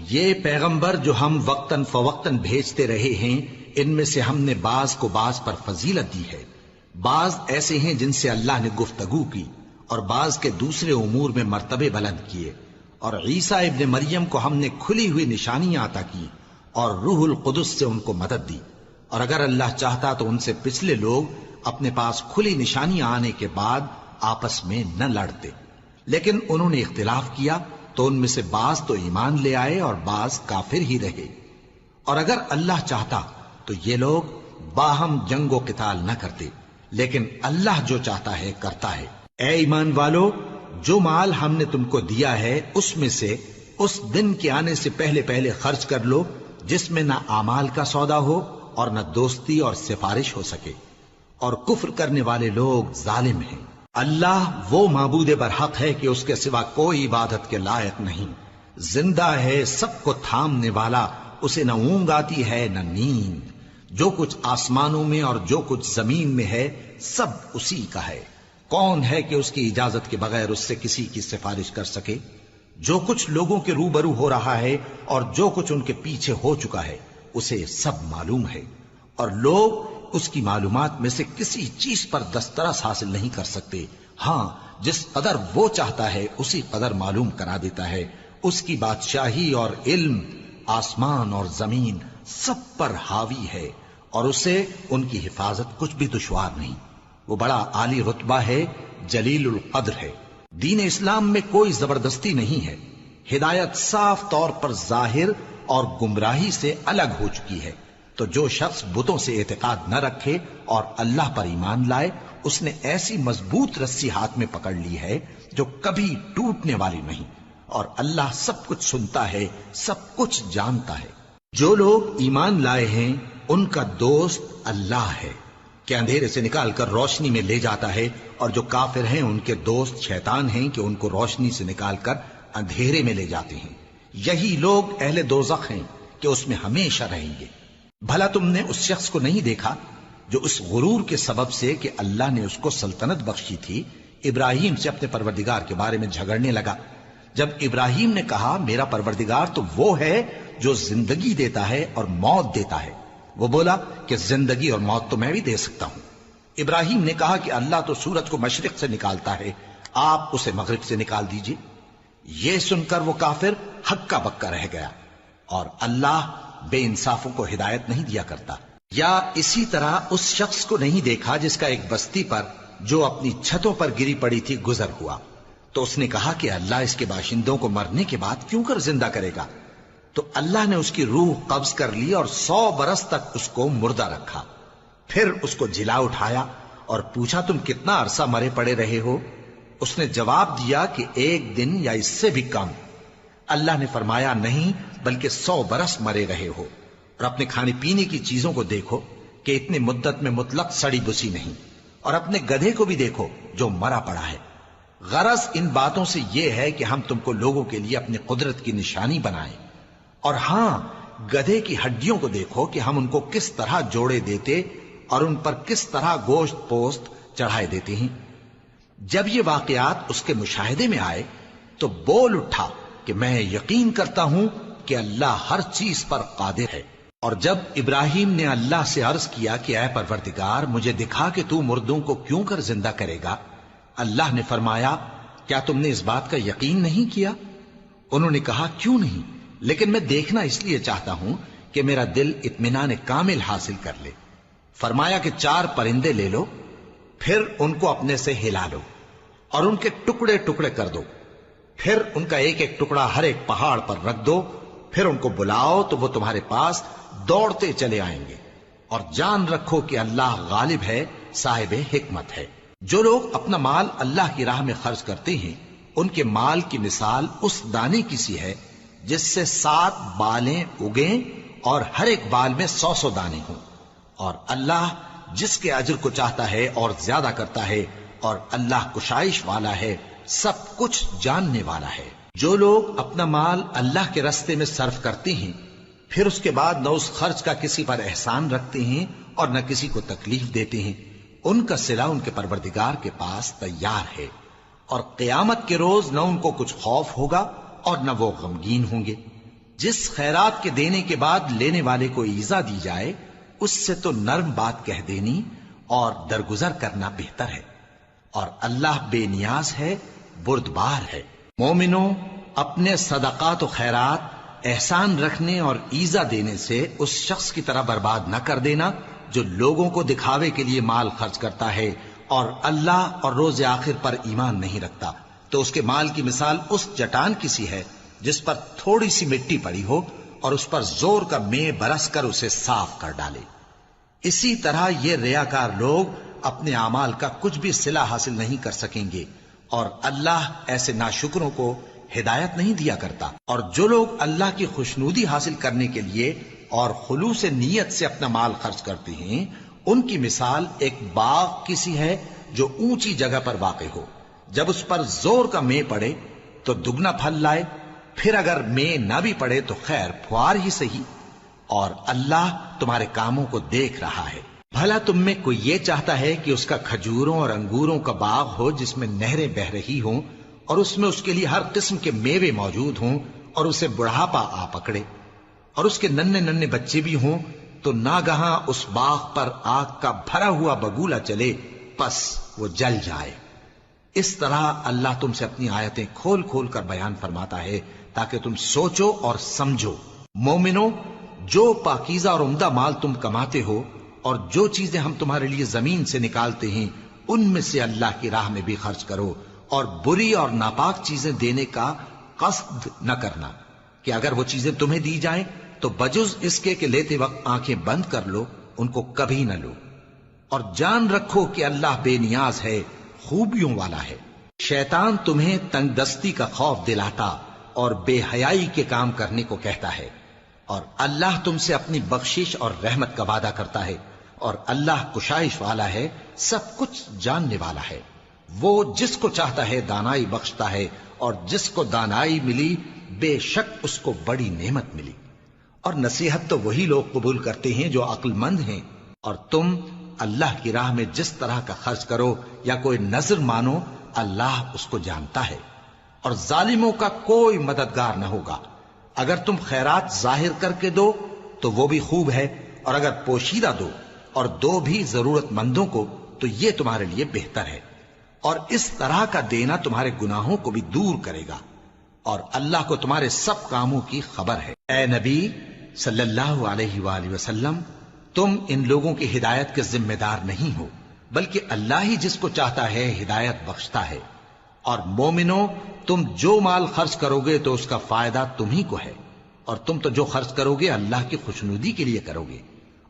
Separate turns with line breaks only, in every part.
یہ پیغمبر جو ہم وقتاً فوقتاً بھیجتے رہے ہیں، ان میں سے ہم نے بعض کو بعض پر فضیلت دی ہے۔ بعض ایسے ہیں جن سے اللہ نے گفتگو کی، اور بعض کے دوسرے امور میں مرتبے بلند کیے۔ اور عیسیٰ ابن مریم کو ہم نے کھلی ہوئی نشانیاں عطا کی اور روح القدس سے ان کو مدد دی۔ اور اگر اللہ چاہتا تو ان سے پچھلے لوگ اپنے پاس کھلی نشانیاں آنے کے بعد آپس میں نہ لڑتے، لیکن انہوں نے اختلاف کیا تو ان میں سے بعض تو ایمان لے آئے اور بعض کافر ہی رہے۔ اور اگر اللہ چاہتا تو یہ لوگ باہم جنگ و قتال نہ کرتے، لیکن اللہ جو چاہتا ہے کرتا ہے۔ اے ایمان والو، جو مال ہم نے تم کو دیا ہے اس میں سے اس دن کے آنے سے پہلے پہلے خرچ کر لو جس میں نہ اعمال کا سودا ہو اور نہ دوستی اور سفارش ہو سکے، اور کفر کرنے والے لوگ ظالم ہیں۔ اللہ وہ معبود برحق ہے کہ اس کے سوا کوئی عبادت کے لائق نہیں، زندہ ہے، سب کو تھامنے والا، اسے نہ اونگ آتی ہے نہ نیند۔ جو کچھ آسمانوں میں اور جو کچھ زمین میں ہے سب اسی کا ہے۔ کون ہے کہ اس کی اجازت کے بغیر اس سے کسی کی سفارش کر سکے؟ جو کچھ لوگوں کے روبرو ہو رہا ہے اور جو کچھ ان کے پیچھے ہو چکا ہے اسے سب معلوم ہے، اور لوگ اس کی معلومات میں سے کسی چیز پر دسترس حاصل نہیں کر سکتے۔ ہاں، جس قدر وہ چاہتا ہے اسی قدر معلوم کرا دیتا ہے۔ اس کی بادشاہی اور علم آسمان اور زمین سب پر حاوی ہے، اور اسے ان کی حفاظت کچھ بھی دشوار نہیں۔ وہ بڑا عالی رتبہ ہے، جلیل القدر ہے۔ دین اسلام میں کوئی زبردستی نہیں ہے، ہدایت صاف طور پر ظاہر اور گمراہی سے الگ ہو چکی ہے۔ تو جو شخص بتوں سے اعتقاد نہ رکھے اور اللہ پر ایمان لائے، اس نے ایسی مضبوط رسی ہاتھ میں پکڑ لی ہے جو کبھی ٹوٹنے والی نہیں، اور اللہ سب کچھ سنتا ہے، سب کچھ جانتا ہے۔ جو لوگ ایمان لائے ہیں ان کا دوست اللہ ہے کہ اندھیرے سے نکال کر روشنی میں لے جاتا ہے، اور جو کافر ہیں ان کے دوست شیطان ہیں کہ ان کو روشنی سے نکال کر اندھیرے میں لے جاتے ہیں۔ یہی لوگ اہل دوزخ ہیں کہ اس میں ہمیشہ رہیں گے۔ بھلا تم نے اس شخص کو نہیں دیکھا جو اس غرور کے سبب سے کہ اللہ نے اس کو سلطنت بخشی تھی، ابراہیم سے اپنے پروردگار کے بارے میں جھگڑنے لگا؟ جب ابراہیم نے کہا میرا پروردگار تو وہ ہے جو زندگی دیتا ہے اور موت دیتا ہے، وہ بولا کہ زندگی اور موت تو میں بھی دے سکتا ہوں۔ ابراہیم نے کہا کہ اللہ تو سورج کو مشرق سے نکالتا ہے، آپ اسے مغرب سے نکال دیجئے۔ یہ سن کر وہ کافر ہکا بکا رہ گیا، اور اللہ بے انصافوں کو ہدایت نہیں دیا کرتا۔ یا اسی طرح اس شخص کو نہیں دیکھا جس کا ایک بستی پر جو اپنی چھتوں پر گری پڑی تھی گزر ہوا، تو اس نے کہا کہ اللہ اس کے باشندوں کو مرنے کے بعد کیوں کر زندہ کرے گا؟ تو اللہ نے اس کی روح قبض کر لی اور 100 برس تک اس کو مردہ رکھا۔ پھر اس کو جلا اٹھایا اور پوچھا تم کتنا عرصہ مرے پڑے رہے ہو؟ اس نے جواب دیا کہ 1 دن یا اس سے بھی کم۔ اللہ نے فرمایا نہیں، بلکہ 100 برس مرے رہے ہو، اور اپنے کھانے پینے کی چیزوں کو دیکھو کہ اتنی مدت میں مطلق سڑی بسی نہیں، اور اپنے گدھے کو بھی دیکھو جو مرا پڑا ہے۔ غرض ان باتوں سے یہ ہے کہ ہم تم کو لوگوں کے لیے اپنی قدرت کی نشانی بنائیں۔ اور ہاں، گدھے کی ہڈیوں کو دیکھو کہ ہم ان کو کس طرح جوڑے دیتے اور ان پر کس طرح گوشت پوست چڑھائے دیتے ہیں۔ جب یہ واقعات اس کے مشاہدے میں آئے تو بول اٹھا کہ میں یقین کرتا ہوں کہ اللہ ہر چیز پر قادر ہے۔ اور جب ابراہیم نے اللہ سے عرض کیا کہ اے پروردگار مجھے دکھا کہ تو مردوں کو کیوں کر زندہ کرے گا، اللہ نے فرمایا کیا تم نے اس بات کا یقین نہیں کیا؟ انہوں نے کہا کیوں نہیں، لیکن میں دیکھنا اس لیے چاہتا ہوں کہ میرا دل اطمینان کامل حاصل کر لے۔ فرمایا کہ 4 پرندے لے لو، پھر ان کو اپنے سے ہلا لو اور ان کے ٹکڑے ٹکڑے کر دو، پھر ان کا ایک ایک ٹکڑا ہر ایک پہاڑ پر رکھ دو، پھر ان کو بلاؤ تو وہ تمہارے پاس دوڑتے چلے آئیں گے، اور جان رکھو کہ اللہ غالب ہے، صاحب حکمت ہے۔ جو لوگ اپنا مال اللہ کی راہ میں خرچ کرتے ہیں ان کے مال کی مثال اس دانے کی سی ہے جس سے 7 بالیں اگیں اور ہر ایک بال میں 100 دانے ہوں، اور اللہ جس کے اجر کو چاہتا ہے اور زیادہ کرتا ہے، اور اللہ کشائش والا ہے، سب کچھ جاننے والا ہے۔ جو لوگ اپنا مال اللہ کے راستے میں صرف کرتے ہیں پھر اس کے بعد نہ اس خرچ کا کسی پر احسان رکھتے ہیں اور نہ کسی کو تکلیف دیتے ہیں، ان کا صلہ ان کے پروردگار کے پاس تیار ہے، اور قیامت کے روز نہ ان کو کچھ خوف ہوگا اور نہ وہ غمگین ہوں گے۔ جس خیرات کے دینے کے بعد لینے والے کو ایذا دی جائے اس سے تو نرم بات کہہ دینی اور درگزر کرنا بہتر ہے، اور اللہ بے نیاز ہے، بردبار ہے۔ مومنوں، اپنے صدقات و خیرات احسان رکھنے اور ایذا دینے سے اس شخص کی طرح برباد نہ کر دینا جو لوگوں کو دکھاوے کے لیے مال خرچ کرتا ہے اور اللہ اور روز آخر پر ایمان نہیں رکھتا، تو اس کے مال کی مثال اس چٹان کی سی ہے جس پر تھوڑی سی مٹی پڑی ہو اور اس پر زور کا مے برس کر اسے صاف کر ڈالے۔ اسی طرح یہ ریاکار لوگ اپنے اعمال کا کچھ بھی صلہ حاصل نہیں کر سکیں گے، اور اللہ ایسے ناشکروں کو ہدایت نہیں دیا کرتا۔ اور جو لوگ اللہ کی خوشنودی حاصل کرنے کے لیے اور خلوص نیت سے اپنا مال خرچ کرتے ہیں، ان کی مثال ایک باغ کی سی ہے جو اونچی جگہ پر واقع ہو، جب اس پر زور کا مے پڑے تو دگنا پھل لائے، پھر اگر مے نہ بھی پڑے تو خیر پھوار ہی صحیح، اور اللہ تمہارے کاموں کو دیکھ رہا ہے۔ بھلا تم میں کوئی یہ چاہتا ہے کہ اس کا کھجوروں اور انگوروں کا باغ ہو جس میں نہریں بہ رہی ہوں اور اس میں اس کے لیے ہر قسم کے میوے موجود ہوں، اور اسے بڑھاپا آ پکڑے اور اس کے ننھے ننھے بچے بھی ہوں، تو ناگہاں اس باغ پر آگ کا بھرا ہوا بگولا چلے، پس وہ جل جائے۔ اس طرح اللہ تم سے اپنی آیتیں کھول کھول کر بیان فرماتا ہے تاکہ تم سوچو اور سمجھو۔ مومنو، جو پاکیزہ اور عمدہ مال تم کماتے ہو اور جو چیزیں ہم تمہارے لیے زمین سے نکالتے ہیں ان میں سے اللہ کی راہ میں بھی خرچ کرو، اور بری اور ناپاک چیزیں دینے کا قصد نہ کرنا کہ اگر وہ چیزیں تمہیں دی جائیں تو بجز اس کے کہ لیتے وقت آنکھیں بند کر لو، ان کو کبھی نہ لو، اور جان رکھو کہ اللہ بے نیاز ہے، خوبیوں والا ہے۔ شیطان تمہیں تنگ دستی کا خوف دلاتا اور بے حیائی کے کام کرنے کو کہتا ہے، اور اللہ تم سے اپنی بخشش اور رحمت کا وعدہ کرتا ہے، اور اللہ کشائش والا ہے، سب کچھ جاننے والا ہے۔ وہ جس کو چاہتا ہے دانائی بخشتا ہے، اور جس کو دانائی ملی بے شک اس کو بڑی نعمت ملی۔ اور نصیحت تو وہی لوگ قبول کرتے ہیں جو عقل مند ہیں، اور تم اللہ کی راہ میں جس طرح کا خرچ کرو یا کوئی نذر مانو، اللہ اس کو جانتا ہے، اور ظالموں کا کوئی مددگار نہ ہوگا۔ اگر تم خیرات ظاہر کر کے دو تو وہ بھی خوب ہے، اور اگر پوشیدہ دو اور دو بھی ضرورت مندوں کو تو یہ تمہارے لیے بہتر ہے، اور اس طرح کا دینا تمہارے گناہوں کو بھی دور کرے گا، اور اللہ کو تمہارے سب کاموں کی خبر ہے۔ اے نبی صلی اللہ علیہ وآلہ وسلم، تم ان لوگوں کی ہدایت کے ذمہ دار نہیں ہو، بلکہ اللہ ہی جس کو چاہتا ہے ہدایت بخشتا ہے۔ اور مومنو، تم جو مال خرچ کرو گے تو اس کا فائدہ تمہیں کو ہے، اور تم تو جو خرچ کرو گے اللہ کی خوشنودی کے لیے کرو گے،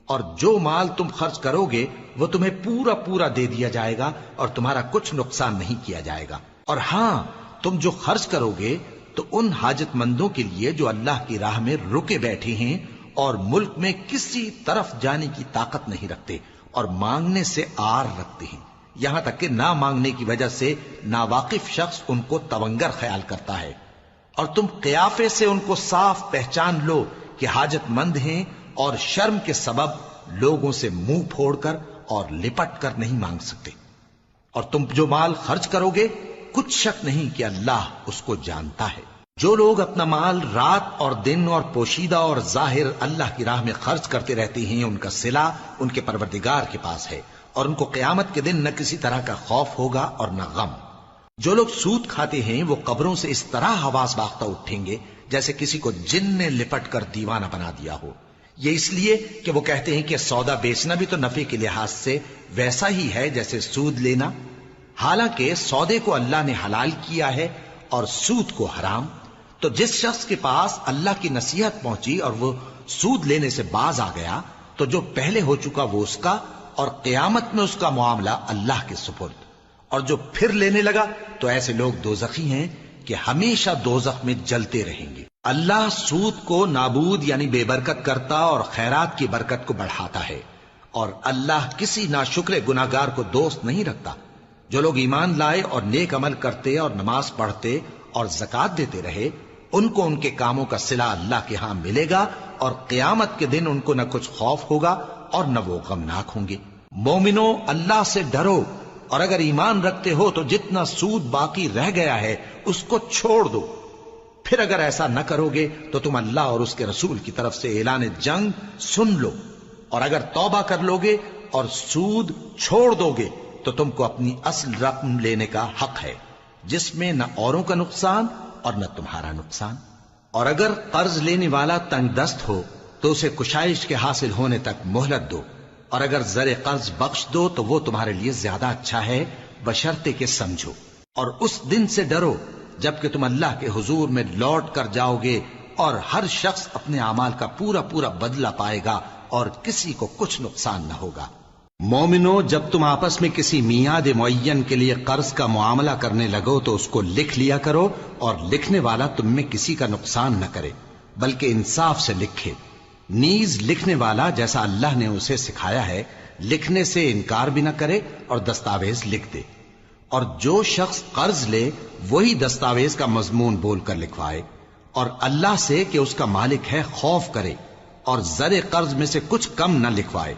اور جو مال تم خرچ کرو گے وہ تمہیں پورا پورا دے دیا جائے گا اور تمہارا کچھ نقصان نہیں کیا جائے گا۔ اور ہاں، تم جو خرچ کرو گے تو ان حاجت مندوں کے لیے جو اللہ کی راہ میں رکے بیٹھے ہیں اور ملک میں کسی طرف جانے کی طاقت نہیں رکھتے اور مانگنے سے آر رکھتے ہیں، یہاں تک کہ نہ مانگنے کی وجہ سے ناواقف شخص ان کو تونگر خیال کرتا ہے، اور تم قیافے سے ان کو صاف پہچان لو کہ حاجت مند ہیں، اور شرم کے سبب لوگوں سے منہ پھوڑ کر اور لپٹ کر نہیں مانگ سکتے۔ اور تم جو مال خرچ کرو گے کچھ شک نہیں کہ اللہ اس کو جانتا ہے۔ جو لوگ اپنا مال رات اور دن اور پوشیدہ اور ظاہر اللہ کی راہ میں خرچ کرتے رہتے ہیں، ان کا صلہ ان کے پروردگار کے پاس ہے، اور ان کو قیامت کے دن نہ کسی طرح کا خوف ہوگا اور نہ غم۔ جو لوگ سود کھاتے ہیں وہ قبروں سے اس طرح حواس باختہ اٹھیں گے جیسے کسی کو جن نے لپٹ کر دیوانہ بنا دیا ہو، یہ اس لیے کہ وہ کہتے ہیں کہ سودا بیچنا بھی تو نفع کے لحاظ سے ویسا ہی ہے جیسے سود لینا، حالانکہ سودے کو اللہ نے حلال کیا ہے اور سود کو حرام۔ تو جس شخص کے پاس اللہ کی نصیحت پہنچی اور وہ سود لینے سے باز آ گیا تو جو پہلے ہو چکا وہ اس کا، اور قیامت میں اس کا معاملہ اللہ کے سپرد۔ اور جو پھر لینے لگا تو ایسے لوگ دوزخی ہیں کہ ہمیشہ دوزخ میں جلتے رہیں گے۔ اللہ سود کو نابود یعنی بے برکت کرتا اور خیرات کی برکت کو بڑھاتا ہے، اور اللہ کسی ناشکر گناہگار کو دوست نہیں رکھتا۔ جو لوگ ایمان لائے اور نیک عمل کرتے اور نماز پڑھتے اور زکوٰۃ دیتے رہے، ان کو ان کے کاموں کا صلہ اللہ کے ہاں ملے گا، اور قیامت کے دن ان کو نہ کچھ خوف ہوگا اور نہ وہ غمناک ہوں گے۔ مومنو، اللہ سے ڈرو، اور اگر ایمان رکھتے ہو تو جتنا سود باقی رہ گیا ہے اس کو چھوڑ دو، پھر اگر ایسا نہ کرو گے تو تم اللہ اور اس کے رسول کی طرف سے اعلان جنگ سن لو، اور اگر توبہ کر لو گے اور سود چھوڑ دو گے تو تم کو اپنی اصل رقم لینے کا حق ہے، جس میں نہ اوروں کا نقصان اور نہ تمہارا نقصان۔ اور اگر قرض لینے والا تنگ دست ہو تو اسے کشائش کے حاصل ہونے تک مہلت دو، اور اگر زر قرض بخش دو تو وہ تمہارے لیے زیادہ اچھا ہے، بشرطے کہ سمجھو۔ اور اس دن سے ڈرو جبکہ تم اللہ کے حضور میں لوٹ کر جاؤ گے، اور ہر شخص اپنے اعمال کا پورا پورا بدلہ پائے گا اور کسی کو کچھ نقصان نہ ہوگا۔ مومنو، جب تم آپس میں کسی میعاد معین کے لیے قرض کا معاملہ کرنے لگو تو اس کو لکھ لیا کرو، اور لکھنے والا تم میں کسی کا نقصان نہ کرے بلکہ انصاف سے لکھے۔ نیز لکھنے والا جیسا اللہ نے اسے سکھایا ہے لکھنے سے انکار بھی نہ کرے اور دستاویز لکھ دے، اور جو شخص قرض لے وہی دستاویز کا مضمون بول کر لکھوائے، اور اللہ سے کہ اس کا مالک ہے خوف کرے، اور زر قرض میں سے کچھ کم نہ لکھوائے۔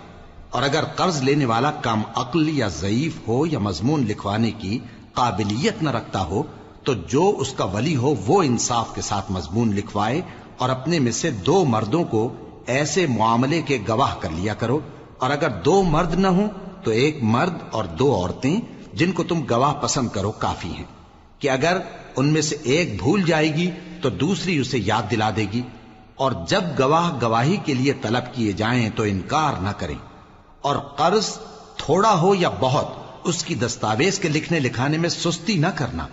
اور اگر قرض لینے والا کم عقل یا ضعیف ہو یا مضمون لکھوانے کی قابلیت نہ رکھتا ہو تو جو اس کا ولی ہو وہ انصاف کے ساتھ مضمون لکھوائے، اور اپنے میں سے 2 مردوں کو ایسے معاملے کے گواہ کر لیا کرو، اور اگر 2 مرد نہ ہوں تو 1 مرد اور 2 عورتیں جن کو تم گواہ پسند کرو کافی ہیں، کہ اگر ان میں سے ایک بھول جائے گی تو دوسری اسے یاد دلا دے گی، اور جب گواہ گواہی کے لیے طلب کیے جائیں تو انکار نہ کریں۔ اور قرض تھوڑا ہو یا بہت اس کی دستاویز کے لکھنے لکھانے میں سستی نہ کرنا،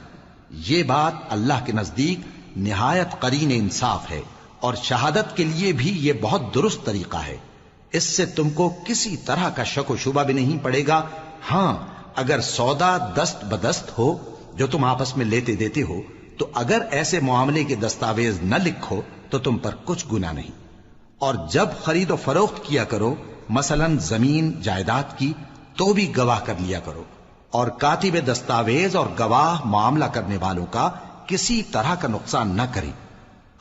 یہ بات اللہ کے نزدیک نہایت قرین انصاف ہے، اور شہادت کے لیے بھی یہ بہت درست طریقہ ہے۔ اس سے تم کو کسی طرح کا شک و شبہ بھی نہیں پڑے گا۔ ہاں، اگر سودا دست بدست ہو جو تم آپس میں لیتے دیتے ہو تو اگر ایسے معاملے کے دستاویز نہ لکھو تو تم پر کچھ گناہ نہیں۔ اور جب خرید و فروخت کیا کرو، مثلا زمین جائیداد کی، تو بھی گواہ کر لیا کرو، اور کاتب دستاویز اور گواہ معاملہ کرنے والوں کا کسی طرح کا نقصان نہ کریں۔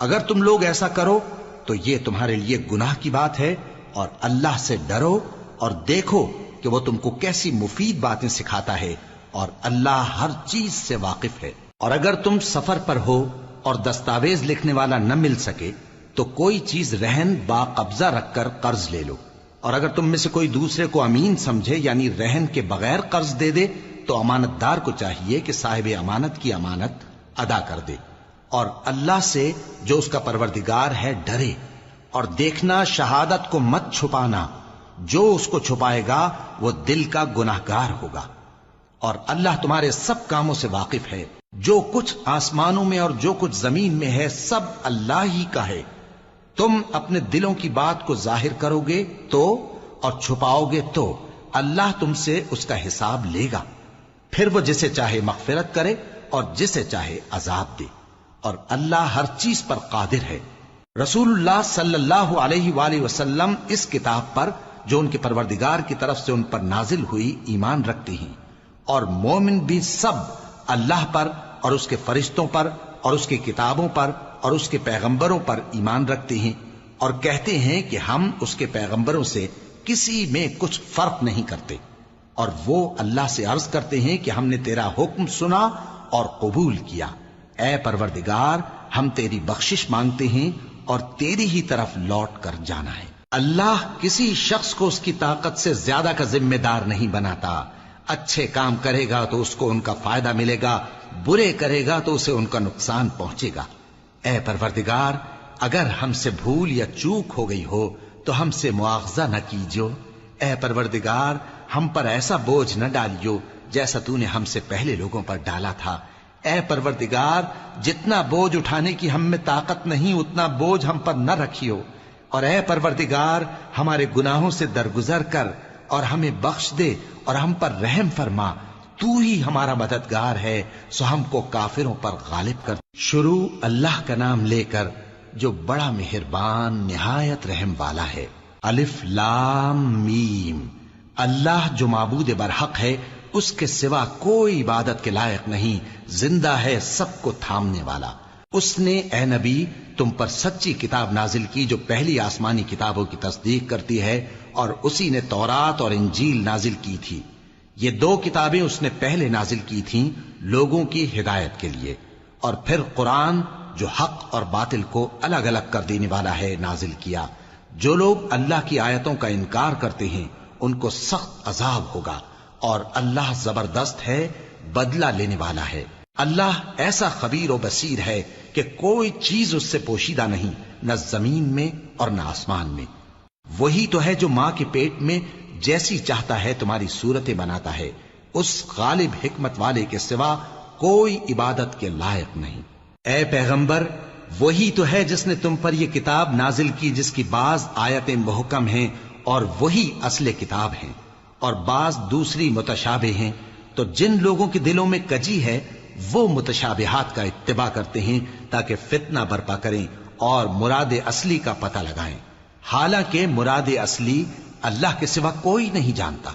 اگر تم لوگ ایسا کرو تو یہ تمہارے لیے گناہ کی بات ہے، اور اللہ سے ڈرو اور دیکھو کہ وہ تم کو کیسی مفید باتیں سکھاتا ہے، اور اللہ ہر چیز سے واقف ہے۔ اور اگر تم سفر پر ہو اور دستاویز لکھنے والا نہ مل سکے تو کوئی چیز رہن با قبضہ رکھ کر قرض لے لو، اور اگر تم میں سے کوئی دوسرے کو امین سمجھے یعنی رہن کے بغیر قرض دے دے تو امانت دار کو چاہیے کہ صاحب امانت کی امانت ادا کر دے، اور اللہ سے جو اس کا پروردگار ہے ڈرے، اور دیکھنا شہادت کو مت چھپانا، جو اس کو چھپائے گا وہ دل کا گناہگار ہوگا۔ اور اللہ تمہارے سب کاموں سے واقف ہے، جو کچھ آسمانوں میں اور جو کچھ زمین میں ہے سب اللہ ہی کا ہے۔ تم اپنے دلوں کی بات کو ظاہر کرو گے تو اور چھپاؤ گے تو اللہ تم سے اس کا حساب لے گا، پھر وہ جسے چاہے مغفرت کرے اور جسے چاہے عذاب دے، اور اللہ ہر چیز پر قادر ہے۔ رسول اللہ صلی اللہ علیہ وآلہ وسلم اس کتاب پر جو ان کے پروردگار کی طرف سے ان پر نازل ہوئی ایمان رکھتے ہیں، اور مومن بھی سب اللہ پر اور اس کے فرشتوں پر اور اس کی کتابوں پر اور اس کے پیغمبروں پر ایمان رکھتے ہیں، اور کہتے ہیں کہ ہم اس کے پیغمبروں سے کسی میں کچھ فرق نہیں کرتے، اور وہ اللہ سے عرض کرتے ہیں کہ ہم نے تیرا حکم سنا اور قبول کیا۔ اے پروردگار، ہم تیری بخشش مانگتے ہیں اور تیری ہی طرف لوٹ کر جانا ہے۔ اللہ کسی شخص کو اس کی طاقت سے زیادہ کا ذمہ دار نہیں بناتا۔ اچھے کام کرے گا تو اس کو ان کا فائدہ ملے گا، برے کرے گا تو اسے ان کا نقصان پہنچے گا۔ اے پروردگار، اگر ہم سے بھول یا چوک ہو گئی ہو تو ہم سے مواخذہ نہ کیجو۔ اے پروردگار، ہم پر ایسا بوجھ نہ ڈالیو جیسا تو نے ہم سے پہلے لوگوں پر ڈالا تھا۔ اے پروردگار، جتنا بوجھ اٹھانے کی ہم میں طاقت نہیں اتنا بوجھ ہم پر نہ رکھیو، اور اے پروردگار ہمارے گناہوں سے درگزر کر اور ہمیں بخش دے اور ہم پر رحم فرما، تو ہی ہمارا مددگار ہے، سو ہم کو کافروں پر غالب کر۔ شروع اللہ کا نام لے کر جو بڑا مہربان نہایت رحم والا ہے۔ الف لام میم، اللہ جو معبود برحق ہے اس کے سوا کوئی عبادت کے لائق نہیں، زندہ ہے سب کو تھامنے والا۔ اس نے اے نبی تم پر سچی کتاب نازل کی جو پہلی آسمانی کتابوں کی تصدیق کرتی ہے، اور اسی نے تورات اور انجیل نازل کی تھی۔ یہ 2 کتابیں اس نے پہلے نازل کی تھیں لوگوں کی ہدایت کے لیے، اور پھر قرآن جو حق اور باطل کو الگ الگ کر دینے والا ہے نازل کیا۔ جو لوگ اللہ کی آیتوں کا انکار کرتے ہیں ان کو سخت عذاب ہوگا، اور اللہ زبردست ہے، بدلہ لینے والا ہے۔ اللہ ایسا خبیر و بصیر ہے کہ کوئی چیز اس سے پوشیدہ نہیں، نہ زمین میں اور نہ آسمان میں۔ وہی تو ہے جو ماں کے پیٹ میں جیسی چاہتا ہے تمہاری صورتیں بناتا ہے، اس غالب حکمت والے کے سوا کوئی عبادت کے لائق نہیں۔ اے پیغمبر، وہی تو ہے جس نے تم پر یہ کتاب نازل کی جس کی بعض آیتیں محکم ہیں اور وہی اصل کتاب ہیں، اور بعض دوسری متشابہ ہیں۔ تو جن لوگوں کے دلوں میں کجی ہے وہ متشابہات کا اتباع کرتے ہیں تاکہ فتنہ برپا کریں اور مراد اصلی کا پتہ لگائیں، حالانکہ مراد اصلی اللہ کے سوا کوئی نہیں جانتا۔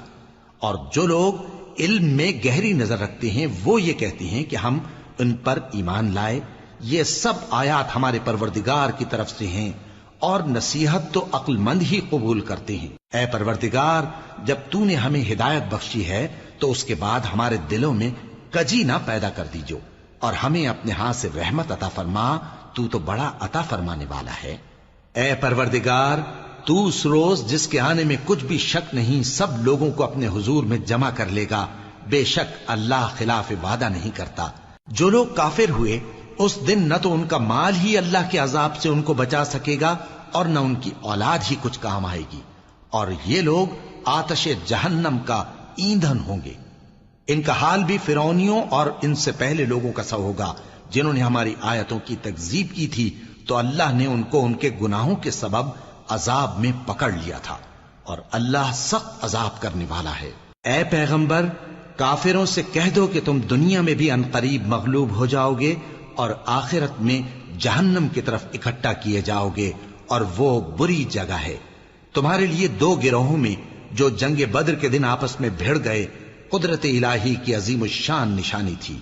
اور جو لوگ علم میں گہری نظر رکھتے ہیں وہ یہ کہتے ہیں کہ ہم ان پر ایمان لائے، یہ سب آیات ہمارے پروردگار کی طرف سے ہیں، اور نصیحت تو عقل مند ہی قبول کرتے ہیں۔ اے پروردگار، جب تو نے ہمیں ہدایت بخشی ہے تو اس کے بعد ہمارے دلوں میں کجی نہ پیدا کر دیجو، اور ہمیں اپنے ہاتھ سے رحمت عطا فرما، تو بڑا عطا فرمانے والا ہے۔ اے پروردگار، تو اس روز جس کے آنے میں کچھ بھی شک نہیں سب لوگوں کو اپنے حضور میں جمع کر لے گا، بے شک اللہ خلاف وعدہ نہیں کرتا۔ جو لوگ کافر ہوئے اس دن نہ تو ان کا مال ہی اللہ کے عذاب سے ان کو بچا سکے گا اور نہ ان کی اولاد ہی کچھ کام آئے گی، اور یہ لوگ آتش جہنم کا ایندھن ہوں گے۔ ان کا حال بھی فرعونیوں اور ان سے پہلے لوگوں کا سا ہوگا جنہوں نے ہماری آیتوں کی تکذیب کی تھی، تو اللہ نے ان کو ان کے گناہوں کے سبب عذاب میں پکڑ لیا تھا، اور اللہ سخت عذاب کرنے والا ہے۔ اے پیغمبر، کافروں سے کہہ دو کہ تم دنیا میں بھی عنقریب مغلوب ہو جاؤ گے اور آخرت میں جہنم کی طرف اکٹھا کیے جاؤ گے، اور وہ بری جگہ ہے۔ تمہارے لیے دو گروہوں میں جو جنگ بدر کے دن آپس میں بھڑ گئے قدرت الہی کی عظیم الشان نشانی تھی۔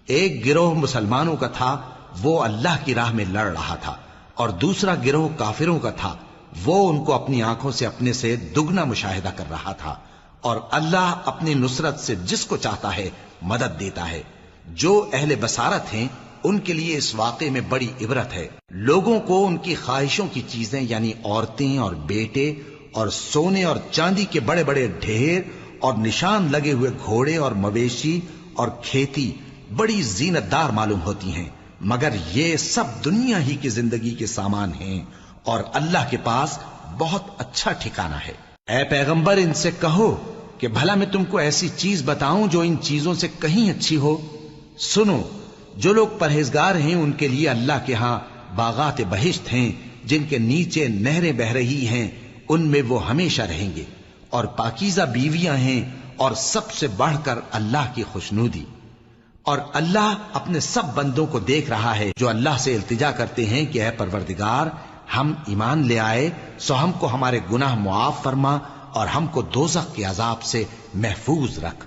ایک گروہ مسلمانوں کا تھا، وہ اللہ کی راہ میں لڑ رہا تھا، اور دوسرا گروہ کافروں کا تھا، وہ ان کو اپنی آنکھوں سے اپنے سے دگنا مشاہدہ کر رہا تھا۔ اور اللہ اپنی نصرت سے جس کو چاہتا ہے مدد دیتا ہے۔ جو اہل بصارت ہیں ان کے لیے اس واقعے میں بڑی عبرت ہے۔ لوگوں کو ان کی خواہشوں کی چیزیں یعنی عورتیں اور بیٹے اور سونے اور چاندی کے بڑے بڑے ڈھیر اور نشان لگے ہوئے گھوڑے اور مویشی اور کھیتی بڑی زینت دار معلوم ہوتی ہیں، مگر یہ سب دنیا ہی کی زندگی کے سامان ہیں، اور اللہ کے پاس بہت اچھا ٹھکانہ ہے۔ اے پیغمبر، ان سے کہو کہ بھلا میں تم کو ایسی چیز بتاؤں جو ان چیزوں سے کہیں اچھی ہو؟ سنو، جو لوگ پرہیزگار ہیں ان کے لیے اللہ کے ہاں باغات بہشت ہیں جن کے نیچے نہریں بہ رہی ہیں، ان میں وہ ہمیشہ رہیں گے، اور پاکیزہ بیویاں ہیں، اور سب سے بڑھ کر اللہ کی خوشنودی۔ اور اللہ اپنے سب بندوں کو دیکھ رہا ہے جو اللہ سے التجا کرتے ہیں کہ اے پروردگار، ہم ایمان لے آئے سو ہم کو ہمارے گناہ معاف فرما اور ہم کو دوزخ کے عذاب سے محفوظ رکھ۔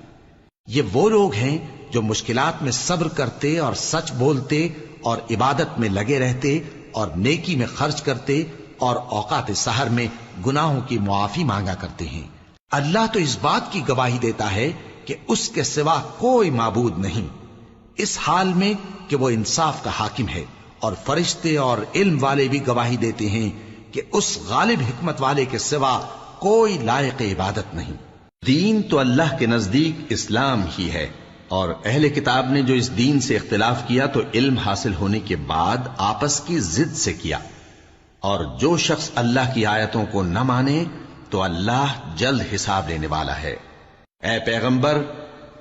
یہ وہ لوگ ہیں جو مشکلات میں صبر کرتے اور سچ بولتے اور عبادت میں لگے رہتے اور نیکی میں خرچ کرتے اور اوقات سحر میں گناہوں کی معافی مانگا کرتے ہیں۔ اللہ تو اس بات کی گواہی دیتا ہے کہ اس کے سوا کوئی معبود نہیں، اس حال میں کہ وہ انصاف کا حاکم ہے، اور فرشتے اور علم والے بھی گواہی دیتے ہیں کہ اس غالب حکمت والے کے سوا کوئی لائق عبادت نہیں۔ دین تو اللہ کے نزدیک اسلام ہی ہے، اور اہل کتاب نے جو اس دین سے اختلاف کیا تو علم حاصل ہونے کے بعد آپس کی ضد سے کیا، اور جو شخص اللہ کی آیتوں کو نہ مانے تو اللہ جلد حساب لینے والا ہے۔ اے پیغمبر،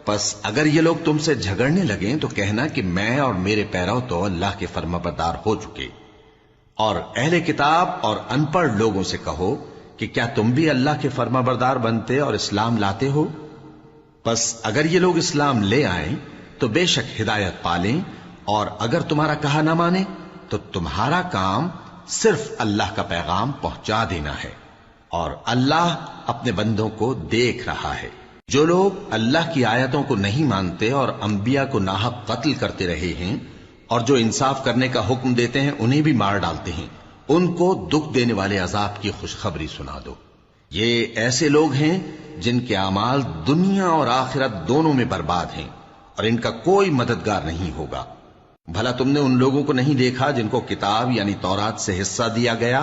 پس اگر یہ لوگ تم سے جھگڑنے لگیں تو کہنا کہ میں اور میرے پیرو تو اللہ کے فرمانبردار ہو چکے، اور اہل کتاب اور ان پڑھ لوگوں سے کہو کہ کیا تم بھی اللہ کے فرمانبردار بنتے اور اسلام لاتے ہو؟ پس اگر یہ لوگ اسلام لے آئیں تو بے شک ہدایت پالیں، اور اگر تمہارا کہا نہ مانے تو تمہارا کام صرف اللہ کا پیغام پہنچا دینا ہے، اور اللہ اپنے بندوں کو دیکھ رہا ہے۔ جو لوگ اللہ کی آیتوں کو نہیں مانتے اور انبیاء کو ناحق قتل کرتے رہے ہیں، اور جو انصاف کرنے کا حکم دیتے ہیں انہیں بھی مار ڈالتے ہیں، ان کو دکھ دینے والے عذاب کی خوشخبری سنا دو۔ یہ ایسے لوگ ہیں جن کے اعمال دنیا اور آخرت دونوں میں برباد ہیں، اور ان کا کوئی مددگار نہیں ہوگا۔ بھلا تم نے ان لوگوں کو نہیں دیکھا جن کو کتاب یعنی تورات سے حصہ دیا گیا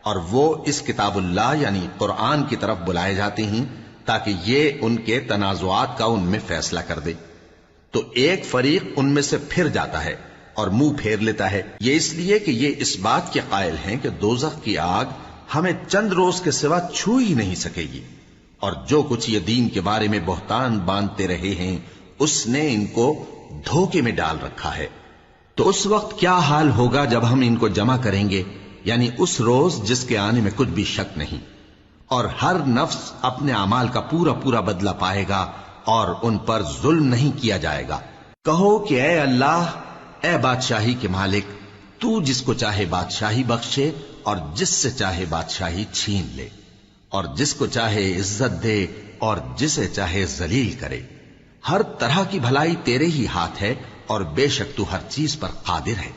اور وہ اس کتاب اللہ یعنی قرآن کی طرف بلائے جاتے ہیں تاکہ یہ ان کے تنازعات کا ان میں فیصلہ کر دے، تو ایک فریق ان میں سے پھر جاتا ہے اور منہ پھیر لیتا ہے، یہ اس لیے کہ یہ اس بات کے قائل ہیں کہ دوزخ کی آگ ہمیں چند روز کے سوا چھو ہی نہیں سکے گی، اور جو کچھ یہ دین کے بارے میں بہتان باندھتے رہے ہیں اس نے ان کو دھوکے میں ڈال رکھا ہے۔ تو اس وقت کیا حال ہوگا جب ہم ان کو جمع کریں گے، یعنی اس روز جس کے آنے میں کچھ بھی شک نہیں، اور ہر نفس اپنے اعمال کا پورا پورا بدلہ پائے گا اور ان پر ظلم نہیں کیا جائے گا۔ کہو کہ اے اللہ، اے بادشاہی کے مالک، تو جس کو چاہے بادشاہی بخشے اور جس سے چاہے بادشاہی چھین لے، اور جس کو چاہے عزت دے اور جسے چاہے ذلیل کرے۔ ہر طرح کی بھلائی تیرے ہی ہاتھ ہے اور بے شک تو ہر چیز پر قادر ہے۔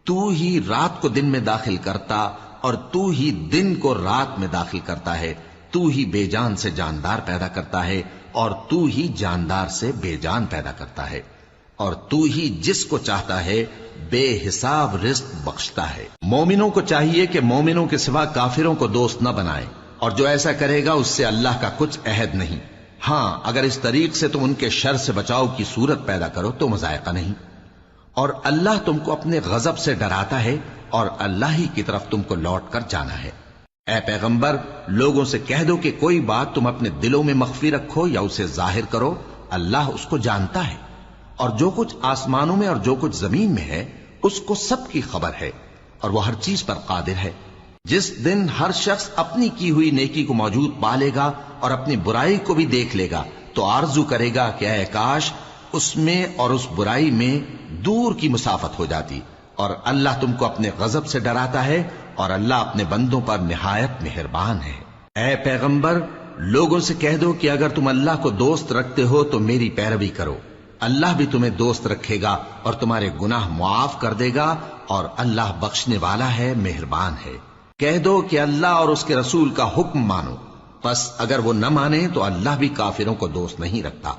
تو ہی رات کو دن میں داخل کرتا اور تو ہی دن کو رات میں داخل کرتا ہے، تو ہی بے جان سے جاندار پیدا کرتا ہے اور تو ہی جاندار سے بے جان پیدا کرتا ہے، اور تو ہی جس کو چاہتا ہے بے حساب رزق بخشتا ہے۔ مومنوں کو چاہیے کہ مومنوں کے سوا کافروں کو دوست نہ بنائیں، اور جو ایسا کرے گا اس سے اللہ کا کچھ عہد نہیں۔ ہاں اگر اس طریق سے تم ان کے شر سے بچاؤ کی صورت پیدا کرو تو مذائقہ نہیں، اور اللہ تم کو اپنے غضب سے ڈراتا ہے اور اللہ ہی کی طرف تم کو لوٹ کر جانا ہے۔ اے پیغمبر، لوگوں سے کہہ دو کہ کوئی بات تم اپنے دلوں میں مخفی رکھو یا اسے ظاہر کرو، اللہ اس کو جانتا ہے، اور جو کچھ آسمانوں میں اور جو کچھ زمین میں ہے اس کو سب کی خبر ہے، اور وہ ہر چیز پر قادر ہے۔ جس دن ہر شخص اپنی کی ہوئی نیکی کو موجود پا لے گا اور اپنی برائی کو بھی دیکھ لے گا تو آرزو کرے گا کہ اے کاش اس میں اور اس برائی میں دور کی مسافت ہو جاتی، اور اللہ تم کو اپنے غضب سے ڈراتا ہے اور اللہ اپنے بندوں پر نہایت مہربان ہے۔ اے پیغمبر، لوگوں سے کہہ دو کہ اگر تم اللہ کو دوست رکھتے ہو تو میری پیروی کرو، اللہ بھی تمہیں دوست رکھے گا اور تمہارے گناہ معاف کر دے گا، اور اللہ بخشنے والا ہے، مہربان ہے۔ کہہ دو کہ اللہ اور اس کے رسول کا حکم مانو، پس اگر وہ نہ مانے تو اللہ بھی کافروں کو دوست نہیں رکھتا۔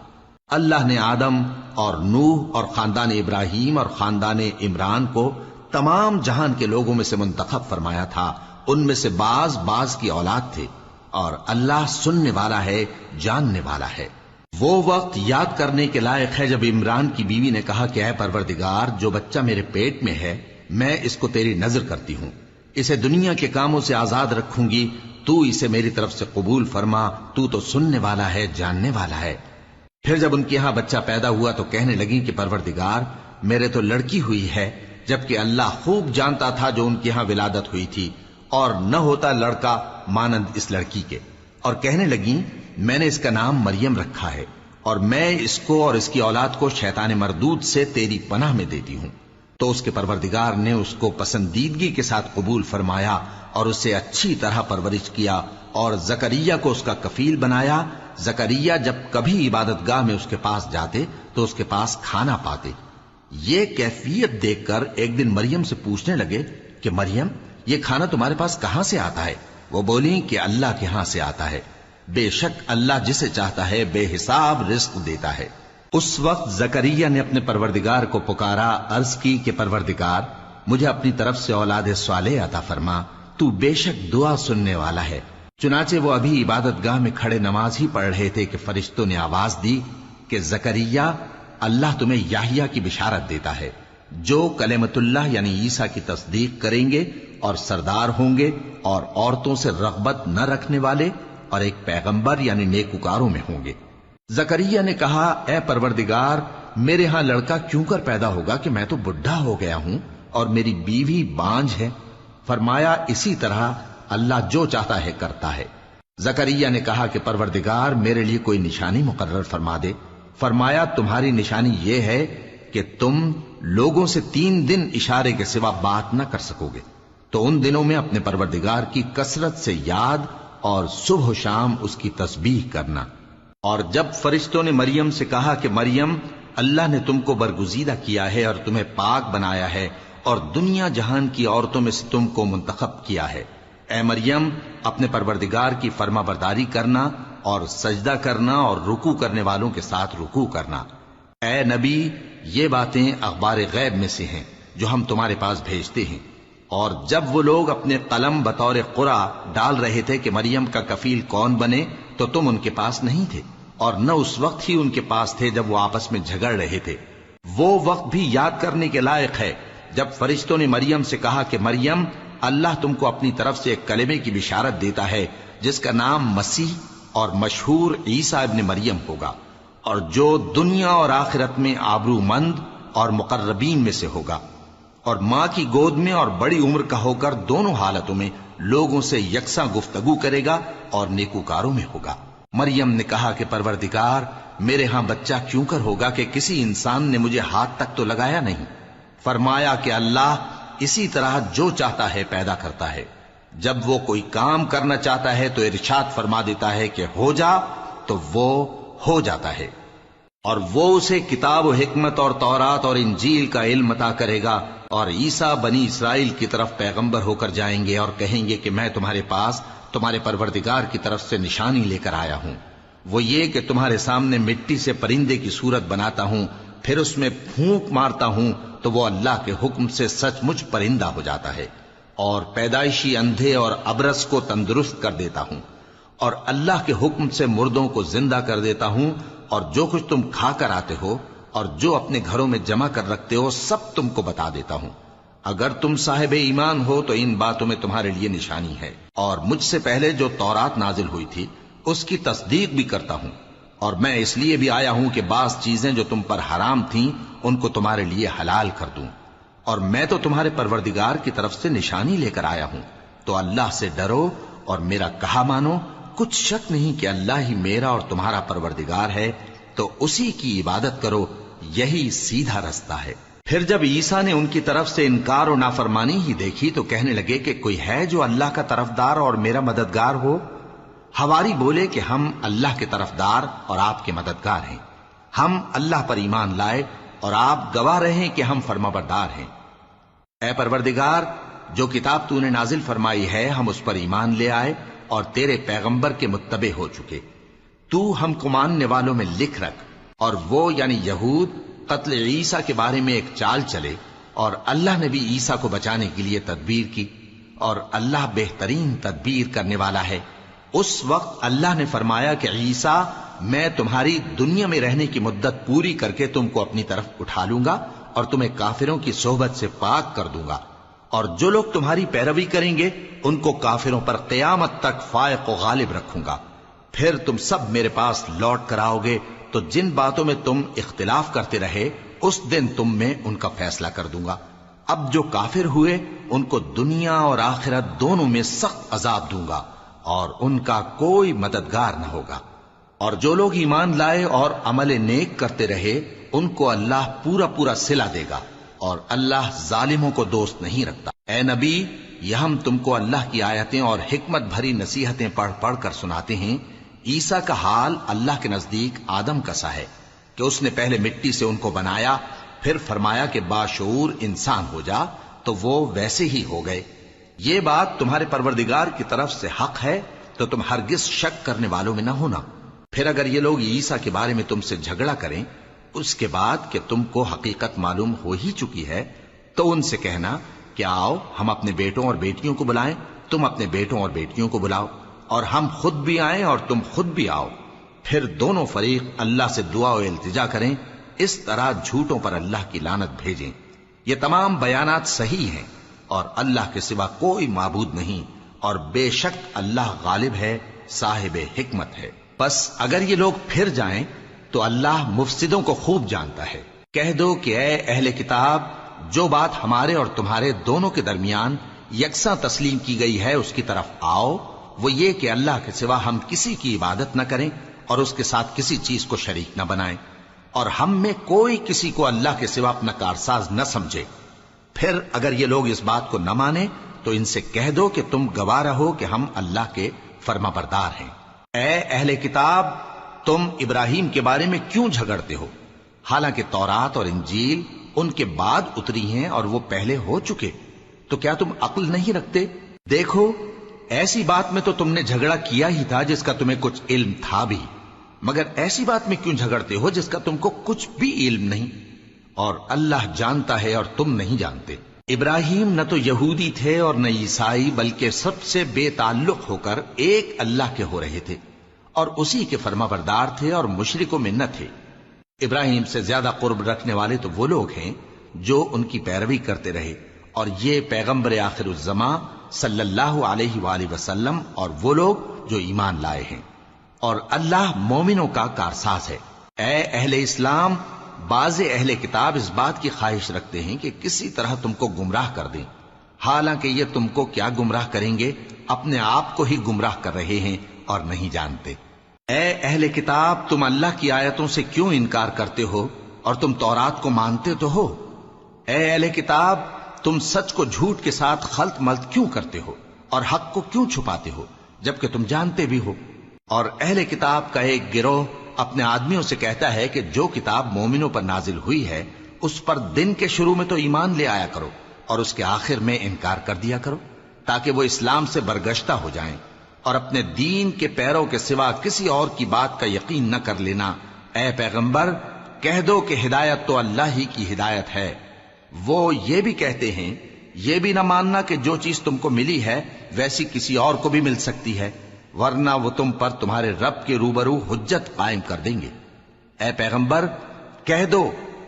اللہ نے آدم اور نوح اور خاندان ابراہیم اور خاندان عمران کو تمام جہان کے لوگوں میں سے منتخب فرمایا تھا، ان میں سے بعض بعض کی اولاد تھے، اور اللہ سننے والا ہے، جاننے والا ہے۔ وہ وقت یاد کرنے کے لائق ہے جب عمران کی بیوی نے کہا کہ اے پروردگار، جو بچہ میرے پیٹ میں ہے میں اس کو تیری نذر کرتی ہوں، اسے دنیا کے کاموں سے آزاد رکھوں گی، تو اسے میری طرف سے قبول فرما، تو سننے والا ہے، جاننے والا ہے۔ پھر جب ان کے ہاں بچہ پیدا ہوا تو کہنے لگی کہ پروردگار، میرے تو لڑکی ہوئی ہے، جبکہ اللہ خوب جانتا تھا جو ان کے ہاں ولادت ہوئی تھی، اور نہ ہوتا لڑکا مانند اس لڑکی کے، اور کہنے لگی میں نے اس کا نام مریم رکھا ہے، اور میں اس کو اور اس کی اولاد کو شیطان مردود سے تیری پناہ میں دیتی ہوں۔ تو اس کے پروردگار نے اس کو پسندیدگی کے ساتھ قبول فرمایا اور اسے اچھی طرح پرورش کیا، اور زکریا کو اس کا کفیل بنایا۔ زکریا جب کبھی عبادت گاہ میں اس کے پاس جاتے تو اس کے پاس کھانا پاتے۔ یہ کیفیت دیکھ کر ایک دن مریم سے پوچھنے لگے کہ مریم، یہ کھانا تمہارے پاس کہاں سے آتا ہے؟ وہ بولی کہ اللہ کے ہاں سے آتا ہے، بے شک اللہ جسے چاہتا ہے بے حساب رزق دیتا ہے۔ اس وقت زکریا نے اپنے پروردگار کو پکارا، عرض کی کہ پروردگار، مجھے اپنی طرف سے اولاد صالح عطا فرما، تو بے شک دعا سننے والا ہے۔ چنانچہ وہ ابھی عبادت گاہ میں کھڑے نماز ہی پڑھ رہے تھے کہ فرشتوں نے آواز دی کہ زکریا، اللہ تمہیں یحییٰ کی بشارت دیتا ہے، جو کلمۃ اللہ یعنی عیسیٰ کی تصدیق کریں گے اور سردار ہوں گے، اور عورتوں سے رغبت نہ رکھنے والے، اور ایک پیغمبر یعنی نیکوکاروں میں ہوں گے۔ زکریا نے کہا، اے پروردگار، میرے ہاں لڑکا کیوں کر پیدا ہوگا کہ میں تو بڈھا ہو گیا ہوں اور میری بیوی بانجھ ہے؟ فرمایا، اسی طرح اللہ جو چاہتا ہے کرتا ہے۔ زکریا نے کہا کہ پروردگار، میرے لیے کوئی نشانی مقرر فرما دے۔ فرمایا، تمہاری نشانی یہ ہے کہ تم لوگوں سے 3 دن اشارے کے سوا بات نہ کر سکو گے، تو ان دنوں میں اپنے پروردگار کی کثرت سے یاد اور صبح و شام اس کی تسبیح کرنا۔ اور جب فرشتوں نے مریم سے کہا کہ مریم، اللہ نے تم کو برگزیدہ کیا ہے اور تمہیں پاک بنایا ہے اور دنیا جہان کی عورتوں میں سے تم کو منتخب کیا ہے، اے مریم، اپنے پروردگار کی فرما برداری کرنا اور سجدہ کرنا اور رکوع کرنے والوں کے ساتھ رکوع کرنا۔ اے نبی، یہ باتیں اخبار غیب میں سے ہیں جو ہم تمہارے پاس بھیجتے ہیں۔ اور جب وہ لوگ اپنے قلم بطور قرعہ ڈال رہے تھے کہ مریم کا کفیل کون بنے تو تم ان کے پاس نہیں تھے، اور نہ اس وقت ہی ان کے پاس تھے جب وہ آپس میں جھگڑ رہے تھے۔ وہ وقت بھی یاد کرنے کے لائق ہے جب فرشتوں نے مریم سے کہا کہ مریم، اللہ تم کو اپنی طرف سے ایک کلمے کی بشارت دیتا ہے جس کا نام مسیح اور مشہور عیسیٰ ابن مریم ہوگا، اور جو دنیا اور آخرت میں آبرو مند اور مقربین میں سے ہوگا، اور ماں کی گود میں اور بڑی عمر کا ہو کر دونوں حالتوں میں لوگوں سے یکساں گفتگو کرے گا اور نیکوکاروں میں ہوگا۔ مریم نے کہا کہ پروردگار، میرے ہاں بچہ کیوں کر ہوگا کہ کسی انسان نے مجھے ہاتھ تک تو لگایا نہیں۔ فرمایا کہ اللہ اسی طرح جو چاہتا ہے پیدا کرتا ہے، جب وہ کوئی کام کرنا چاہتا ہے تو ارشاد فرما دیتا ہے کہ ہو جا تو وہ ہو جاتا ہے۔ اور وہ اسے کتاب و حکمت اور تورات اور انجیل کا علم عطا کرے گا، اور عیسیٰ بنی اسرائیل کی طرف پیغمبر ہو کر جائیں گے اور کہیں گے کہ میں تمہارے پاس تمہارے پروردگار کی طرف سے نشانی لے کر آیا ہوں، وہ یہ کہ تمہارے سامنے مٹی سے پرندے کی صورت بناتا ہوں، پھر اس میں پھونک مارتا ہوں تو وہ اللہ کے حکم سے سچ مچ پرندہ ہو جاتا ہے، اور پیدائشی اندھے اور ابرص کو تندرست کر دیتا ہوں، اور اللہ کے حکم سے مردوں کو زندہ کر دیتا ہوں، اور جو کچھ تم کھا کر آتے ہو اور جو اپنے گھروں میں جمع کر رکھتے ہو سب تم کو بتا دیتا ہوں۔ اگر تم صاحب ایمان ہو تو ان باتوں میں تمہارے لیے نشانی ہے، اور مجھ سے پہلے جو تورات نازل ہوئی تھی اس کی تصدیق بھی کرتا ہوں، اور میں اس لیے بھی آیا ہوں کہ بعض چیزیں جو تم پر حرام تھیں ان کو تمہارے لیے حلال کر دوں، اور میں تو تمہارے پروردگار کی طرف سے نشانی لے کر آیا ہوں۔ تو اللہ سے ڈرو اور میرا کہا مانو، کچھ شک نہیں کہ اللہ ہی میرا اور تمہارا پروردگار ہے، تو اسی کی عبادت کرو، یہی سیدھا رستہ ہے۔ پھر جب عیسیٰ نے ان کی طرف سے انکار و نافرمانی ہی دیکھی تو کہنے لگے کہ کوئی ہے جو اللہ کا طرفدار اور میرا مددگار ہو؟ حواری بولے کہ ہم اللہ کے طرفدار اور آپ کے مددگار ہیں، ہم اللہ پر ایمان لائے اور آپ گواہ رہیں کہ ہم فرمانبردار ہیں۔ اے پروردگار، جو کتاب تو نے نازل فرمائی ہے ہم اس پر ایمان لے آئے اور تیرے پیغمبر کے متبع ہو چکے، تو ہم کو ماننے والوں میں لکھ رکھ۔ اور وہ یعنی یہود قتل عیسیٰ کے بارے میں ایک چال چلے، اور اللہ نے بھی عیسیٰ کو بچانے کے لیے تدبیر کی، اور اللہ بہترین تدبیر کرنے والا ہے۔ اس وقت اللہ نے فرمایا کہ عیسیٰ، میں تمہاری دنیا میں رہنے کی مدت پوری کر کے تم کو اپنی طرف اٹھا لوں گا اور تمہیں کافروں کی صحبت سے پاک کر دوں گا، اور جو لوگ تمہاری پیروی کریں گے ان کو کافروں پر قیامت تک فائق و غالب رکھوں گا۔ پھر تم سب میرے پاس لوٹ کر آؤ گے تو جن باتوں میں تم اختلاف کرتے رہے اس دن تم میں ان کا فیصلہ کر دوں گا۔ اب جو کافر ہوئے ان کو دنیا اور آخرت دونوں میں سخت عذاب دوں گا، اور ان کا کوئی مددگار نہ ہوگا۔ اور جو لوگ ایمان لائے اور عمل نیک کرتے رہے ان کو اللہ پورا پورا صلہ دے گا، اور اللہ ظالموں کو دوست نہیں رکھتا۔ اے نبی، یہ ہم تم کو اللہ کی آیتیں اور حکمت بھری نصیحتیں پڑھ پڑھ کر سناتے ہیں۔ عیسیٰ کا حال اللہ کے نزدیک آدم کا سا ہے کہ اس نے پہلے مٹی سے ان کو بنایا، پھر فرمایا کہ باشعور انسان ہو جا، تو وہ ویسے ہی ہو گئے۔ یہ بات تمہارے پروردگار کی طرف سے حق ہے، تو تم ہرگز شک کرنے والوں میں نہ ہونا۔ پھر اگر یہ لوگ عیسیٰ کے بارے میں تم سے جھگڑا کریں اس کے بعد کہ تم کو حقیقت معلوم ہو ہی چکی ہے، تو ان سے کہنا کہ آؤ ہم اپنے بیٹوں اور بیٹیوں کو بلائیں، تم اپنے بیٹوں اور بیٹیوں کو بلاؤ، اور ہم خود بھی آئیں اور تم خود بھی آؤ، پھر دونوں فریق اللہ سے دعا و التجا کریں، اس طرح جھوٹوں پر اللہ کی لعنت بھیجیں۔ یہ تمام بیانات صحیح ہیں، اور اللہ کے سوا کوئی معبود نہیں، اور بے شک اللہ غالب ہے، صاحب حکمت ہے۔ بس اگر یہ لوگ پھر جائیں تو اللہ مفسدوں کو خوب جانتا ہے۔ کہہ دو کہ اے اہل کتاب، جو بات ہمارے اور تمہارے دونوں کے درمیان یکساں تسلیم کی گئی ہے اس کی طرف آؤ، وہ یہ کہ اللہ کے سوا ہم کسی کی عبادت نہ کریں اور اس کے ساتھ کسی چیز کو شریک نہ بنائیں، اور ہم میں کوئی کسی کو اللہ کے سوا اپنا کارساز نہ سمجھے۔ پھر اگر یہ لوگ اس بات کو نہ مانیں تو ان سے کہہ دو کہ تم گواہ رہو کہ ہم اللہ کے فرما بردار ہیں۔ اے اہل کتاب، تم ابراہیم کے بارے میں کیوں جھگڑتے ہو؟ حالانکہ تورات اور انجیل ان کے بعد اتری ہیں اور وہ پہلے ہو چکے، تو کیا تم عقل نہیں رکھتے؟ دیکھو، ایسی بات میں تو تم نے جھگڑا کیا ہی تھا جس کا تمہیں کچھ علم تھا بھی، مگر ایسی بات میں کیوں جھگڑتے ہو جس کا تم کو کچھ بھی علم نہیں؟ اور اللہ جانتا ہے اور تم نہیں جانتے۔ ابراہیم نہ تو یہودی تھے اور نہ عیسائی، بلکہ سب سے بے تعلق ہو کر ایک اللہ کے ہو رہے تھے اور اسی کے فرما بردار تھے اور مشرکوں میں نہ تھے۔ ابراہیم سے زیادہ قرب رکھنے والے تو وہ لوگ ہیں جو ان کی پیروی کرتے رہے، اور یہ پیغمبر آخر الزماں صلی اللہ علیہ وآلہ وسلم اور وہ لوگ جو ایمان لائے ہیں، اور اللہ مومنوں کا کارساز ہے۔ اے اہل اسلام، بعض اہل کتاب اس بات کی خواہش رکھتے ہیں کہ کسی طرح تم کو گمراہ کر دیں، حالانکہ یہ تم کو کیا گمراہ کریں گے، اپنے آپ کو ہی گمراہ کر رہے ہیں اور نہیں جانتے۔ اے اہل کتاب، تم اللہ کی آیتوں سے کیوں انکار کرتے ہو اور تم تورات کو مانتے تو ہو؟ اے اہل کتاب، تم سچ کو جھوٹ کے ساتھ خلط ملط کیوں کرتے ہو اور حق کو کیوں چھپاتے ہو جبکہ تم جانتے بھی ہو؟ اور اہل کتاب کا ایک گروہ اپنے آدمیوں سے کہتا ہے کہ جو کتاب مومنوں پر نازل ہوئی ہے اس پر دن کے شروع میں تو ایمان لے آیا کرو اور اس کے آخر میں انکار کر دیا کرو، تاکہ وہ اسلام سے برگشتہ ہو جائیں، اور اپنے دین کے پیروں کے سوا کسی اور کی بات کا یقین نہ کر لینا۔ اے پیغمبر، کہہ دو کہ ہدایت تو اللہ ہی کی ہدایت ہے۔ وہ یہ بھی کہتے ہیں، یہ بھی نہ ماننا کہ جو چیز تم کو ملی ہے ویسی کسی اور کو بھی مل سکتی ہے، ورنہ وہ تم پر تمہارے رب کے روبرو حجت قائم کر دیں گے۔ اے پیغمبر، کہہ دو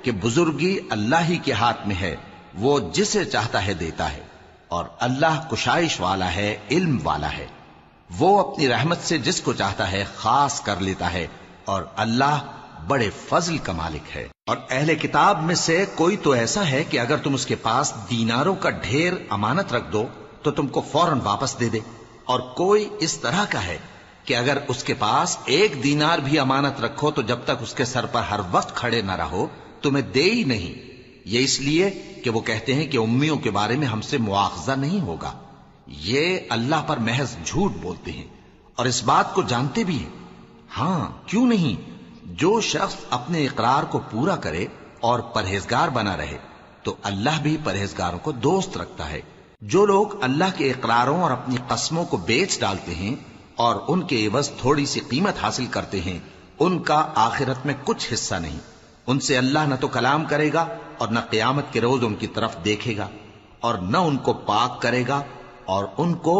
کہ بزرگی اللہ ہی کے ہاتھ میں ہے، وہ جسے چاہتا ہے دیتا ہے، اور اللہ کشائش والا ہے، علم والا ہے۔ وہ اپنی رحمت سے جس کو چاہتا ہے خاص کر لیتا ہے، اور اللہ بڑے فضل کا مالک ہے۔ اور اہل کتاب میں سے کوئی تو ایسا ہے کہ اگر تم اس کے پاس دیناروں کا ڈھیر امانت رکھ دو تو تم کو فوراً واپس دے دے، اور کوئی اس طرح کا ہے کہ اگر اس کے پاس 1 دینار بھی امانت رکھو تو جب تک اس کے سر پر ہر وقت کھڑے نہ رہو تمہیں دے ہی نہیں۔ یہ اس لیے کہ وہ کہتے ہیں کہ امیوں کے بارے میں ہم سے مواخذہ نہیں ہوگا۔ یہ اللہ پر محض جھوٹ بولتے ہیں اور اس بات کو جانتے بھی ہیں۔ ہاں، کیوں نہیں؟ جو شخص اپنے اقرار کو پورا کرے اور پرہیزگار بنا رہے تو اللہ بھی پرہیزگاروں کو دوست رکھتا ہے۔ جو لوگ اللہ کے اقراروں اور اپنی قسموں کو بیچ ڈالتے ہیں اور ان کے عوض تھوڑی سی قیمت حاصل کرتے ہیں، ان کا آخرت میں کچھ حصہ نہیں۔ ان سے اللہ نہ تو کلام کرے گا اور نہ قیامت کے روز ان کی طرف دیکھے گا، اور نہ ان کو پاک کرے گا، اور ان کو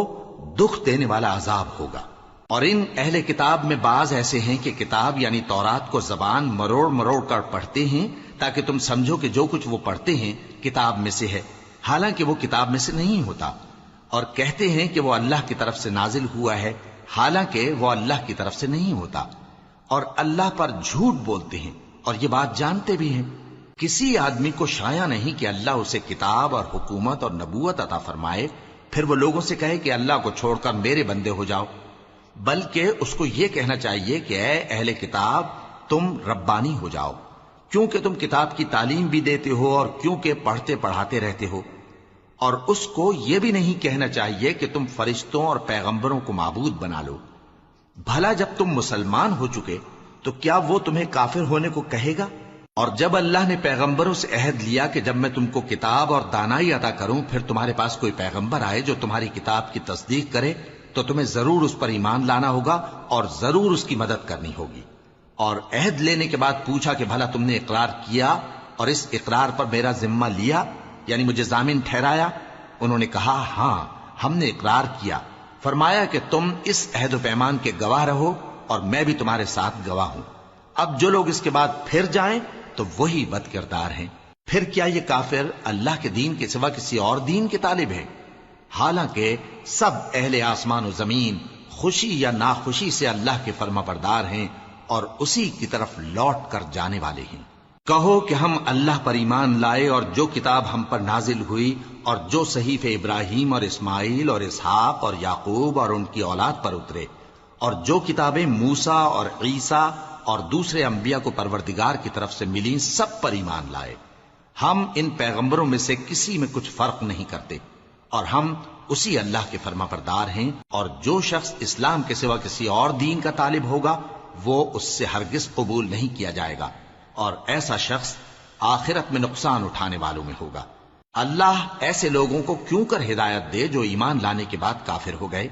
دکھ دینے والا عذاب ہوگا۔ اور ان اہل کتاب میں بعض ایسے ہیں کہ کتاب یعنی تورات کو زبان مروڑ مروڑ کر پڑھتے ہیں تاکہ تم سمجھو کہ جو کچھ وہ پڑھتے ہیں کتاب میں سے ہے، حالانکہ وہ کتاب میں سے نہیں ہوتا، اور کہتے ہیں کہ وہ اللہ کی طرف سے نازل ہوا ہے، حالانکہ وہ اللہ کی طرف سے نہیں ہوتا، اور اللہ پر جھوٹ بولتے ہیں اور یہ بات جانتے بھی ہیں۔ کسی آدمی کو شایع نہیں کہ اللہ اسے کتاب اور حکومت اور نبوت عطا فرمائے پھر وہ لوگوں سے کہے کہ اللہ کو چھوڑ کر میرے بندے ہو جاؤ، بلکہ اس کو یہ کہنا چاہیے کہ اے اہل کتاب، تم ربانی ہو جاؤ، کیونکہ تم کتاب کی تعلیم بھی دیتے ہو اور کیونکہ پڑھتے پڑھاتے رہتے ہو۔ اور اس کو یہ بھی نہیں کہنا چاہیے کہ تم فرشتوں اور پیغمبروں کو معبود بنا لو۔ بھلا جب تم مسلمان ہو چکے تو کیا وہ تمہیں کافر ہونے کو کہے گا؟ اور جب اللہ نے پیغمبروں سے عہد لیا کہ جب میں تم کو کتاب اور دانائی عطا کروں پھر تمہارے پاس کوئی پیغمبر آئے جو تمہاری کتاب کی تصدیق کرے تو تمہیں ضرور اس پر ایمان لانا ہوگا اور ضرور اس کی مدد کرنی ہوگی۔ اور عہد لینے کے بعد پوچھا کہ بھلا تم نے اقرار کیا اور اس اقرار پر میرا ذمہ لیا، یعنی مجھے ضامن ٹھہرایا؟ انہوں نے کہا ہاں، ہم نے اقرار کیا۔ فرمایا کہ تم اس عہد و پیمان کے گواہ رہو اور میں بھی تمہارے ساتھ گواہ ہوں۔ اب جو لوگ اس کے بعد پھر جائیں تو وہی بد کردار ہیں۔ پھر کیا یہ کافر اللہ کے دین کے سوا کسی اور دین کے طالب ہیں؟ حالانکہ سب اہل آسمان و زمین خوشی یا ناخوشی سے اللہ کے فرما بردار ہیں اور اسی کی طرف لوٹ کر جانے والے ہیں۔ کہو کہ ہم اللہ پر ایمان لائے اور جو کتاب ہم پر نازل ہوئی اور جو صحیفے ابراہیم اور اسماعیل اور اسحاق اور یعقوب اور ان کی اولاد پر اترے، اور جو کتابیں موسیٰ اور عیسیٰ اور دوسرے انبیاء کو پروردگار کی طرف سے ملیں، سب پر ایمان لائے۔ ہم ان پیغمبروں میں سے کسی میں کچھ فرق نہیں کرتے، اور ہم اسی اللہ کے فرما بردار ہیں۔ اور جو شخص اسلام کے سوا کسی اور دین کا طالب ہوگا وہ اس سے ہرگز قبول نہیں کیا جائے گا، اور ایسا شخص آخرت میں نقصان اٹھانے والوں میں ہوگا۔ اللہ ایسے لوگوں کو کیوں کر ہدایت دے جو ایمان لانے کے بعد کافر ہو گئے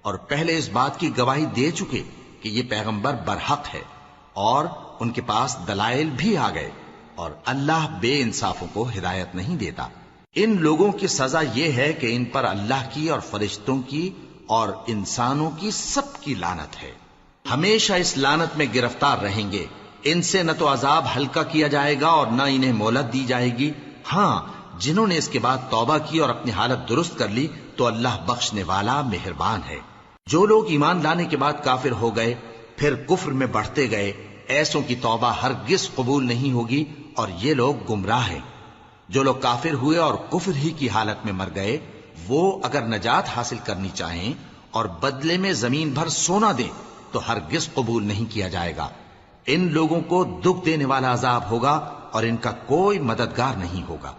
اور پہلے اس بات کی گواہی دے چکے کہ یہ پیغمبر برحق ہے اور ان کے پاس دلائل بھی آ گئے، اور اللہ بے انصافوں کو ہدایت نہیں دیتا۔ ان لوگوں کی سزا یہ ہے کہ ان پر اللہ کی اور فرشتوں کی اور انسانوں کی سب کی لعنت ہے، ہمیشہ اس لعنت میں گرفتار رہیں گے۔ ان سے نہ تو عذاب ہلکا کیا جائے گا اور نہ انہیں مہلت دی جائے گی۔ ہاں، جنہوں نے اس کے بعد توبہ کی اور اپنی حالت درست کر لی تو اللہ بخشنے والا مہربان ہے۔ جو لوگ ایمان لانے کے بعد کافر ہو گئے پھر کفر میں بڑھتے گئے، ایسوں کی توبہ ہرگز قبول نہیں ہوگی اور یہ لوگ گمراہ ہیں۔ جو لوگ کافر ہوئے اور کفر ہی کی حالت میں مر گئے، وہ اگر نجات حاصل کرنی چاہیں اور بدلے میں زمین بھر سونا دیں تو ہرگز قبول نہیں کیا جائے گا۔ ان لوگوں کو دکھ دینے والا عذاب ہوگا اور ان کا کوئی مددگار نہیں ہوگا۔